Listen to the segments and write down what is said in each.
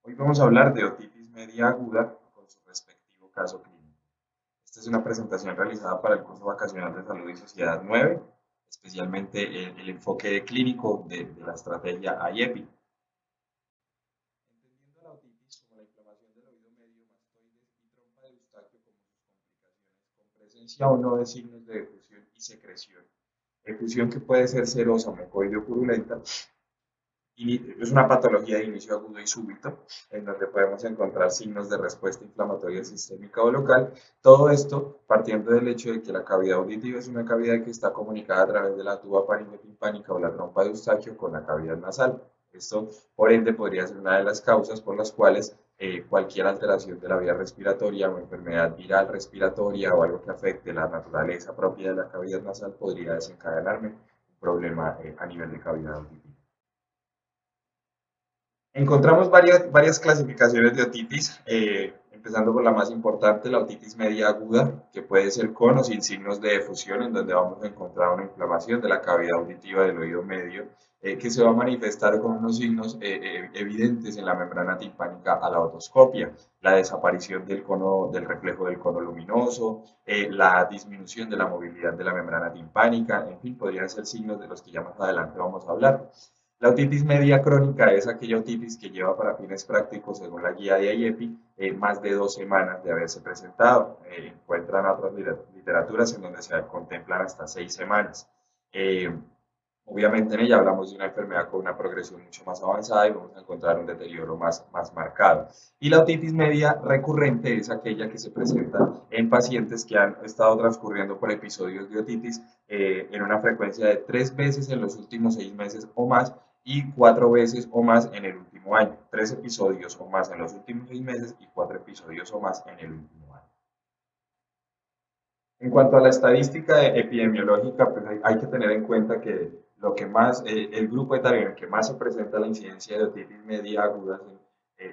Hoy vamos a hablar de otitis media aguda con su respectivo caso clínico. Esta es una presentación realizada para el curso vacacional de Salud y Sociedad 9, especialmente el enfoque clínico de la estrategia IEPI. Entendiendo la otitis como la inflamación del oído medio, mastoides y trompa de Eustaquio como sus complicaciones, con presencia o no de signos de efusión y secreción. Efusión que puede ser serosa, mucoide o purulenta, es una patología de inicio agudo y súbito, en donde podemos encontrar signos de respuesta inflamatoria sistémica o local. Todo esto partiendo del hecho de que la cavidad auditiva es una cavidad que está comunicada a través de la tuba faringetimpánica o la trompa de Eustaquio con la cavidad nasal. Esto, por ende, podría ser una de las causas por las cuales cualquier alteración de la vía respiratoria o enfermedad viral respiratoria o algo que afecte la naturaleza propia de la cavidad nasal podría desencadenarme un problema a nivel de cavidad auditiva. Encontramos varias clasificaciones de otitis, empezando por la más importante, la otitis media aguda, que puede ser con o sin signos de efusión, en donde vamos a encontrar una inflamación de la cavidad auditiva del oído medio, que se va a manifestar con unos signos evidentes en la membrana timpánica a la otoscopia, la desaparición del cono, del reflejo del cono luminoso, la disminución de la movilidad de la membrana timpánica, en fin, podrían ser signos de los que ya más adelante vamos a hablar. La otitis media crónica es aquella otitis que lleva para fines prácticos, según la guía de IEPI, más de 2 semanas de haberse presentado. Encuentran otras literaturas en donde se contemplan hasta 6 semanas. Eh, Obviamente en ella hablamos de una enfermedad con una progresión mucho más avanzada y vamos a encontrar un deterioro más marcado. Y la otitis media recurrente es aquella que se presenta en pacientes que han estado transcurriendo por episodios de otitis en una frecuencia de 3 veces en los últimos 6 meses o más y 4 veces o más en el último año. 3 episodios o más en los últimos 6 meses y 4 episodios o más en el último año. En cuanto a la estadística epidemiológica, pues hay que tener en cuenta que lo que más, el grupo etario en el que más se presenta la incidencia de otitis media aguda son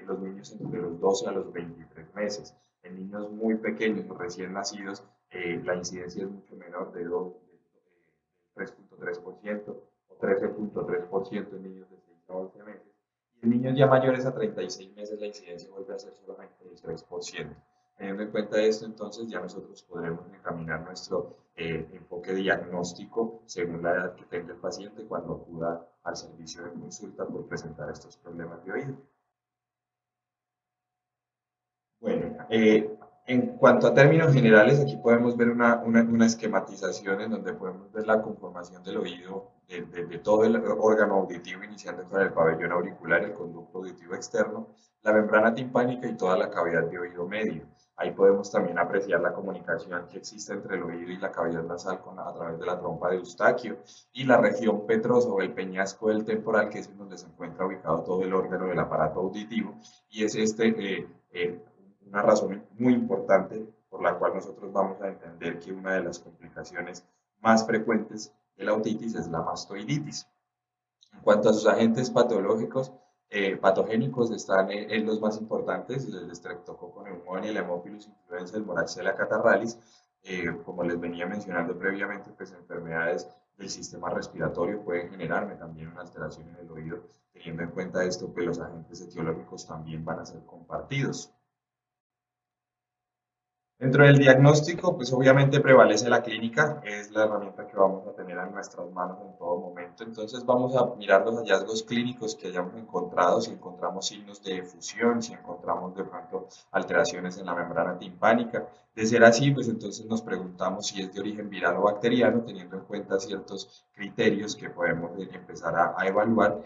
los niños entre los 12 a los 23 meses. En niños muy pequeños o recién nacidos, la incidencia es mucho menor de 3.3% o 13.3% en niños de 6 a 11 meses. Y en niños ya mayores a 36 meses la incidencia vuelve a ser solamente del 3%. Teniendo en cuenta esto, entonces ya nosotros podremos encaminar nuestro enfoque diagnóstico según la edad que tenga el paciente cuando acuda al servicio de consulta por presentar estos problemas de oído. Bueno, en cuanto a términos generales, aquí podemos ver una esquematización en donde podemos ver la conformación del oído, de todo el órgano auditivo, iniciando con el pabellón auricular, el conducto auditivo externo, la membrana timpánica y toda la cavidad de oído medio. Ahí podemos también apreciar la comunicación que existe entre el oído y la cavidad nasal a través de la trompa de Eustaquio y la región petrosa o el peñasco del temporal, que es en donde se encuentra ubicado todo el órgano del aparato auditivo, y es una razón muy importante por la cual nosotros vamos a entender que una de las complicaciones más frecuentes de la otitis es la mastoiditis. En cuanto a sus agentes patológicos, patogénicos están en los más importantes, el Streptococcus pneumoniae, el Haemophilus influenza, el Moraxella catarrhalis, como les venía mencionando previamente, pues enfermedades del sistema respiratorio pueden generarme también una alteración en el oído, teniendo en cuenta esto, que los agentes etiológicos también van a ser compartidos. Dentro del diagnóstico, pues obviamente prevalece la clínica, es la herramienta que vamos a tener en nuestras manos en todo momento. Entonces vamos a mirar los hallazgos clínicos que hayamos encontrado, si encontramos signos de efusión, si encontramos de pronto alteraciones en la membrana timpánica. De ser así, pues entonces nos preguntamos si es de origen viral o bacteriano, teniendo en cuenta ciertos criterios que podemos empezar a evaluar.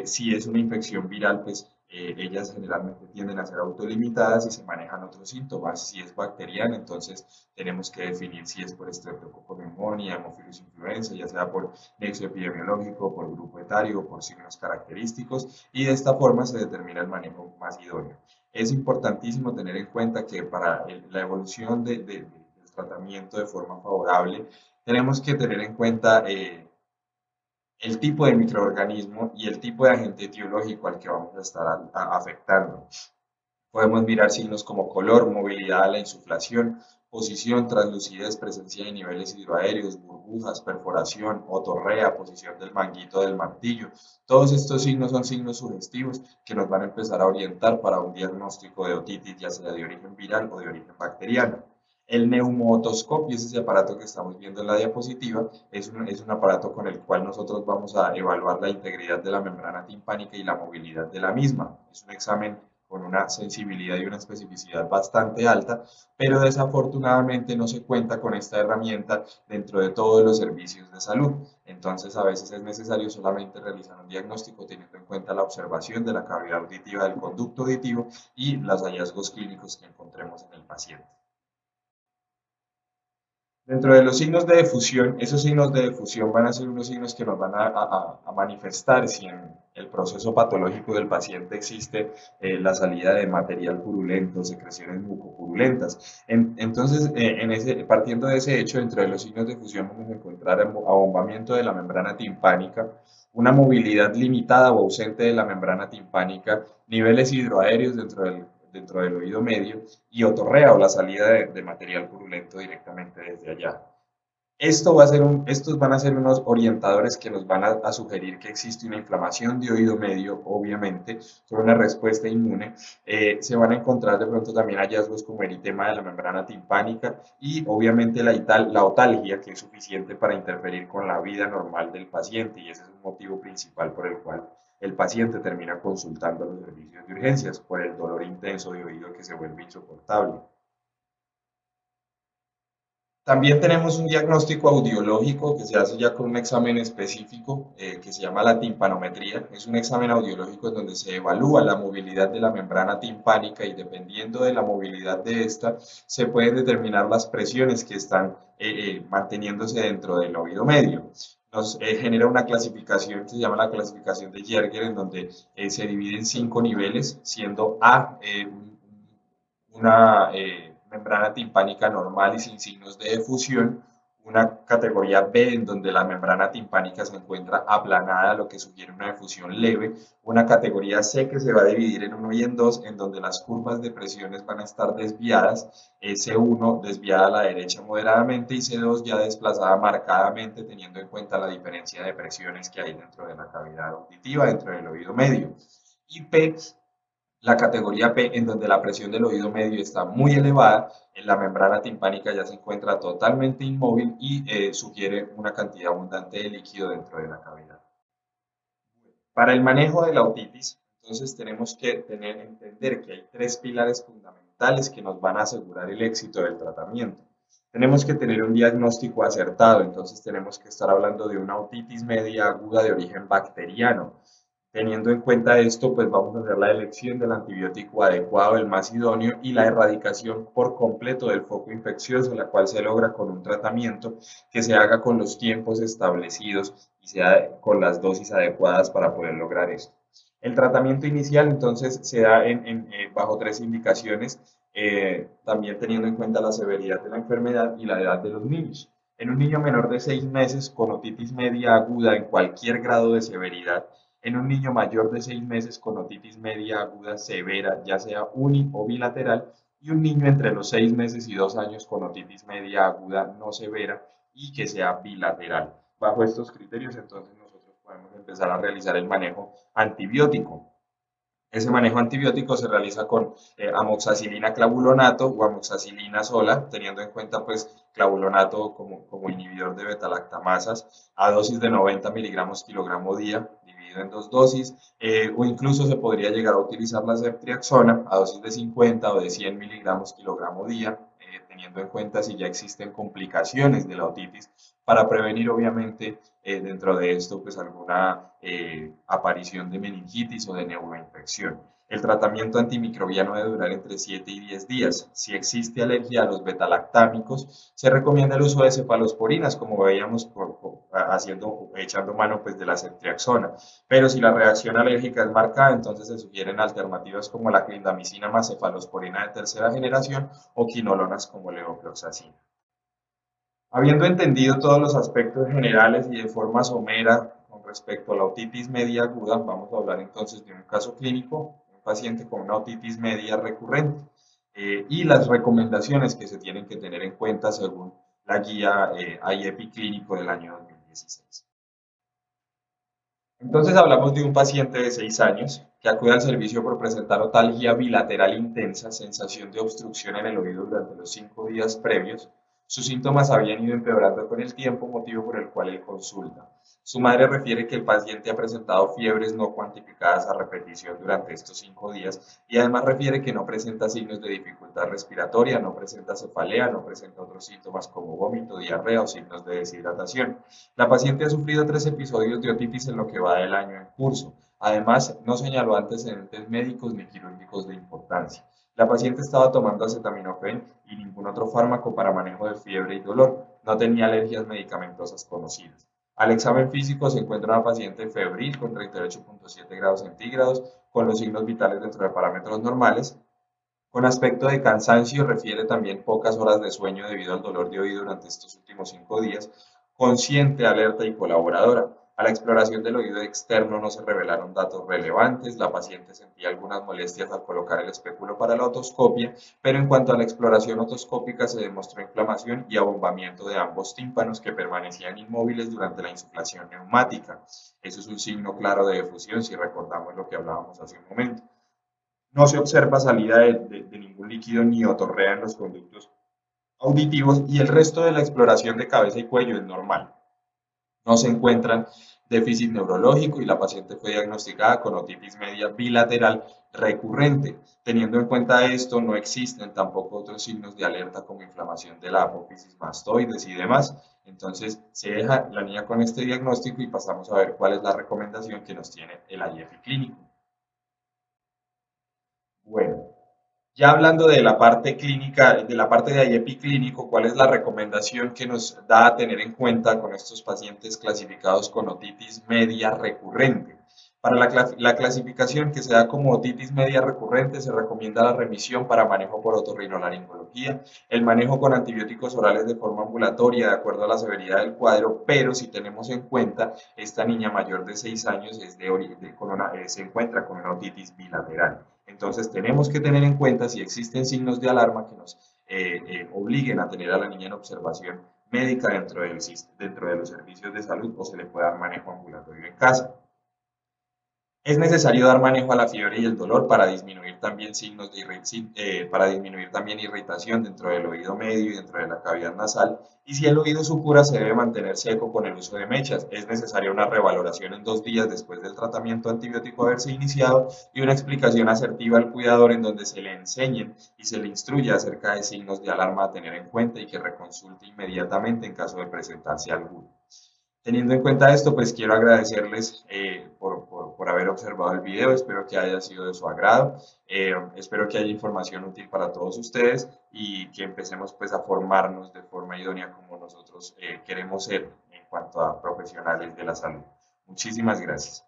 Si es una infección viral, pues ellas generalmente tienden a ser autolimitadas y se manejan otros síntomas. Si es bacteriana, entonces tenemos que definir si es por Streptococcus pneumoniae, Haemophilus influenza, ya sea por nexo epidemiológico, por grupo etario, por signos característicos, y de esta forma se determina el manejo más idóneo. Es importantísimo tener en cuenta que para la evolución del tratamiento de forma favorable, tenemos que tener en cuenta el tipo de microorganismo y el tipo de agente etiológico al que vamos a estar afectando. Podemos mirar signos como color, movilidad, la insuflación, posición, translucidez, presencia de niveles hidroaéreos, burbujas, perforación, otorrea, posición del manguito del martillo. Todos estos signos son signos sugestivos que nos van a empezar a orientar para un diagnóstico de otitis, ya sea de origen viral o de origen bacteriano. El neumootoscopio es ese aparato que estamos viendo en la diapositiva, es un aparato con el cual nosotros vamos a evaluar la integridad de la membrana timpánica y la movilidad de la misma. Es un examen con una sensibilidad y una especificidad bastante alta, pero desafortunadamente no se cuenta con esta herramienta dentro de todos los servicios de salud. Entonces, a veces es necesario solamente realizar un diagnóstico teniendo en cuenta la observación de la cavidad auditiva del conducto auditivo y los hallazgos clínicos que encontremos en el paciente. Dentro de los signos de difusión, esos signos de difusión van a ser unos signos que nos van a manifestar si en el proceso patológico del paciente existe la salida de material purulento, secreciones mucopurulentas. Entonces, partiendo de ese hecho, dentro de los signos de difusión vamos a encontrar abombamiento de la membrana timpánica, una movilidad limitada o ausente de la membrana timpánica, niveles hidroaéreos dentro del oído medio y otorrea o la salida de material purulento directamente desde allá. Estos van a ser unos orientadores que nos van a sugerir que existe una inflamación de oído medio, obviamente, por una respuesta inmune. Se van a encontrar de pronto también hallazgos como eritema de la membrana timpánica y obviamente la otalgia, que es suficiente para interferir con la vida normal del paciente, y ese es un motivo principal por el cual el paciente termina consultando a los servicios de urgencias por el dolor intenso de oído que se vuelve insoportable. También tenemos un diagnóstico audiológico que se hace ya con un examen específico que se llama la timpanometría. Es un examen audiológico en donde se evalúa la movilidad de la membrana timpánica y dependiendo de la movilidad de esta se pueden determinar las presiones que están manteniéndose dentro del oído medio. Nos genera una clasificación que se llama la clasificación de Yerger en donde se divide en 5 niveles, siendo A una membrana timpánica normal y sin signos de efusión, una categoría B en donde la membrana timpánica se encuentra aplanada, lo que sugiere una efusión leve, una categoría C que se va a dividir en 1 y en 2, en donde las curvas de presiones van a estar desviadas, C1 desviada a la derecha moderadamente y C2 ya desplazada marcadamente, teniendo en cuenta la diferencia de presiones que hay dentro de la cavidad auditiva, dentro del oído medio. Y P, la categoría P, en donde la presión del oído medio está muy elevada, la membrana timpánica ya se encuentra totalmente inmóvil y sugiere una cantidad abundante de líquido dentro de la cavidad. Para el manejo de la otitis, entonces tenemos que entender que hay 3 pilares fundamentales que nos van a asegurar el éxito del tratamiento. Tenemos que tener un diagnóstico acertado, entonces tenemos que estar hablando de una otitis media aguda de origen bacteriano. Teniendo en cuenta esto, pues vamos a hacer la elección del antibiótico adecuado, el más idóneo, y la erradicación por completo del foco infeccioso, la cual se logra con un tratamiento que se haga con los tiempos establecidos y sea con las dosis adecuadas para poder lograr esto. El tratamiento inicial entonces se da bajo 3 indicaciones, también teniendo en cuenta la severidad de la enfermedad y la edad de los niños. En un niño menor de 6 meses con otitis media aguda en cualquier grado de severidad, en un niño mayor de 6 meses con otitis media aguda severa, ya sea uni o bilateral, y un niño entre los 6 meses y 2 años con otitis media aguda no severa y que sea bilateral. Bajo estos criterios, entonces nosotros podemos empezar a realizar el manejo antibiótico. Ese manejo antibiótico se realiza con amoxicilina clavulonato o amoxicilina sola, teniendo en cuenta pues clavulonato como inhibidor de beta-lactamasas a dosis de 90 miligramos kilogramo día, dividido en 2 dosis, o incluso se podría llegar a utilizar la ceftriaxona a dosis de 50 o de 100 miligramos kilogramo día, teniendo en cuenta si ya existen complicaciones de la otitis, para prevenir obviamente dentro de esto pues alguna aparición de meningitis o de neuroinfección. El tratamiento antimicrobiano debe durar entre 7 y 10 días. Si existe alergia a los betalactámicos, se recomienda el uso de cefalosporinas, como veíamos echando mano pues, de la ceftriaxona. Pero si la reacción alérgica es marcada, entonces se sugieren alternativas como la clindamicina más cefalosporina de tercera generación o quinolonas como levofloxacina. Habiendo entendido todos los aspectos generales y de forma somera con respecto a la otitis media aguda, vamos a hablar entonces de un caso clínico, un paciente con una otitis media recurrente. y las recomendaciones que se tienen que tener en cuenta según la guía IEPI clínico del año 2016. Entonces hablamos de un paciente de 6 años que acude al servicio por presentar otalgia bilateral intensa, sensación de obstrucción en el oído durante los 5 días previos. Sus síntomas habían ido empeorando con el tiempo, motivo por el cual él consulta. Su madre refiere que el paciente ha presentado fiebres no cuantificadas a repetición durante estos 5 días y además refiere que no presenta signos de dificultad respiratoria, no presenta cefalea, no presenta otros síntomas como vómito, diarrea o signos de deshidratación. La paciente ha sufrido 3 episodios de otitis en lo que va del año en curso. Además, no señaló antecedentes médicos ni quirúrgicos de importancia. La paciente estaba tomando acetaminofén y ningún otro fármaco para manejo de fiebre y dolor. No tenía alergias medicamentosas conocidas. Al examen físico se encuentra una paciente febril con 38.7 grados centígrados, con los signos vitales dentro de parámetros normales. Con aspecto de cansancio, refiere también pocas horas de sueño debido al dolor de oído durante estos últimos 5 días, consciente, alerta y colaboradora. A la exploración del oído externo no se revelaron datos relevantes, la paciente sentía algunas molestias al colocar el espéculo para la otoscopia, pero en cuanto a la exploración otoscópica se demostró inflamación y abombamiento de ambos tímpanos que permanecían inmóviles durante la insuflación neumática. Eso es un signo claro de efusión si recordamos lo que hablábamos hace un momento. No se observa salida de ningún líquido ni otorrea en los conductos auditivos y el resto de la exploración de cabeza y cuello es normal. No se encuentran déficit neurológico y la paciente fue diagnosticada con otitis media bilateral recurrente. Teniendo en cuenta esto, no existen tampoco otros signos de alerta como inflamación de la apófisis mastoides y demás. Entonces, se deja la niña con este diagnóstico y pasamos a ver cuál es la recomendación que nos tiene el IEPI clínico. Bueno, ya hablando de la parte clínica, de la parte de IEPI clínico, ¿cuál es la recomendación que nos da a tener en cuenta con estos pacientes clasificados con otitis media recurrente? Para la clasificación que se da como otitis media recurrente, se recomienda la remisión para manejo por otorrinolaringología, el manejo con antibióticos orales de forma ambulatoria de acuerdo a la severidad del cuadro, pero si tenemos en cuenta, esta niña mayor de 6 años es se encuentra con una otitis bilateral. Entonces tenemos que tener en cuenta si existen signos de alarma que nos obliguen a tener a la niña en observación médica dentro de los servicios de salud o se le puede dar manejo ambulatorio en casa. Es necesario dar manejo a la fiebre y el dolor para disminuir también para disminuir también irritación dentro del oído medio y dentro de la cavidad nasal. Y si el oído supura, se debe mantener seco con el uso de mechas. Es necesaria una revaloración en 2 días después del tratamiento antibiótico haberse iniciado y una explicación asertiva al cuidador en donde se le enseñen y se le instruya acerca de signos de alarma a tener en cuenta y que reconsulte inmediatamente en caso de presentarse alguno. Teniendo en cuenta esto, pues quiero agradecerles por haber observado el video, espero que haya sido de su agrado, espero que haya información útil para todos ustedes y que empecemos pues a formarnos de forma idónea como nosotros queremos ser en cuanto a profesionales de la salud. Muchísimas gracias.